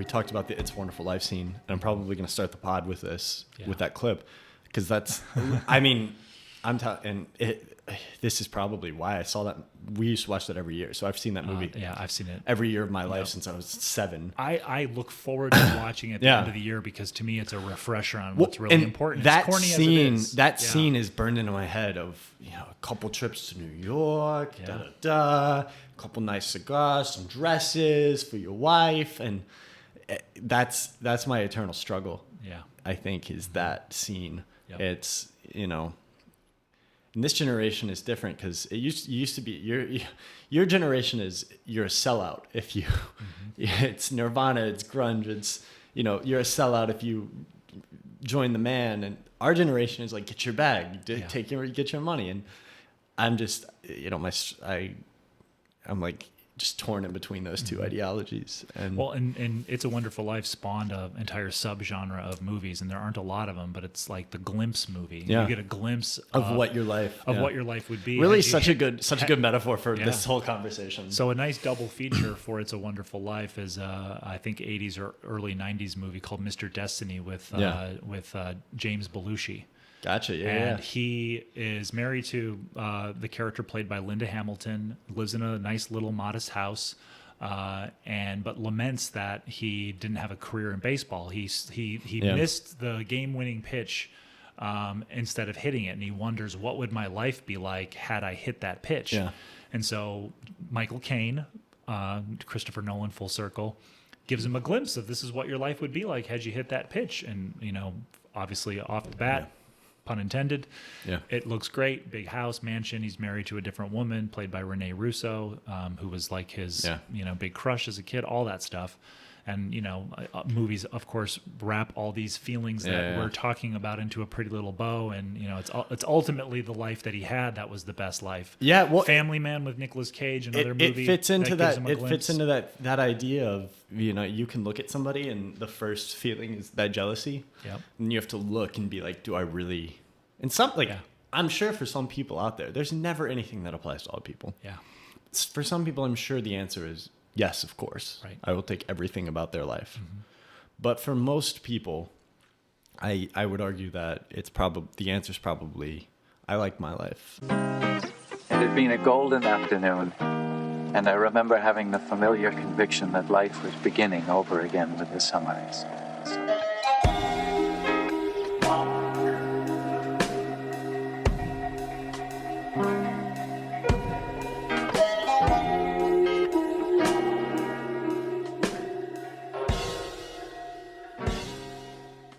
we talked about the It's a Wonderful Life scene, and I'm probably going to start the pod with this, with that clip, because that's, I mean, this is probably why I saw that. We used to watch that every year, so I've seen that movie. I've seen it every year of my life since I was 7. I look forward to watching it at the end of the year, because to me it's a refresher on what's really important. That as corny scene, as it is. that scene is burned into my head of, you know, a couple trips to New York, a couple nice cigars, some dresses for your wife, and that's my eternal struggle. Yeah, I think is that scene. Yep. It's, you know. And this generation is different because it used to be your generation is you're a sellout if you it's Nirvana, it's grunge, it's, you know, you're a sellout if you join the man, and our generation is like, get your bag, get your money, and I'm just, you know, I'm like just torn in between those two ideologies. And and It's a Wonderful Life spawned an entire subgenre of movies, and there aren't a lot of them, but it's like the glimpse movie. You get a glimpse of what your life would be. Really, such a good metaphor for this whole conversation. So a nice double feature for It's a Wonderful Life is I think 80s or early 90s movie called Mr. Destiny with James Belushi. Gotcha. Yeah. And he is married to the character played by Linda Hamilton, lives in a nice little modest house, but laments that he didn't have a career in baseball. He missed the game-winning pitch instead of hitting it, and he wonders, what would my life be like had I hit that pitch? Yeah. And so Michael Caine, Christopher Nolan, full circle, gives him a glimpse of this is what your life would be like had you hit that pitch. And, you know, obviously off the bat, pun intended. Yeah. It looks great. Big house, mansion. He's married to a different woman played by Renee Russo, who was like his, big crush as a kid, all that stuff. And, you know, movies, of course, wrap all these feelings that we're talking about into a pretty little bow. And, you know, it's ultimately the life that he had that was the best life. Yeah. Well, Family Man with Nicolas Cage, another movie. It fits into that idea of, you know, you can look at somebody and the first feeling is that jealousy. Yep. And you have to look and be like, do I really? And I'm sure for some people out there, there's never anything that applies to all people. Yeah. For some people, I'm sure the answer is yes, of course. Right. I will take everything about their life. Mm-hmm. But for most people, I would argue that the answer is probably, I like my life. It had been a golden afternoon, and I remember having the familiar conviction that life was beginning over again with the sunrise.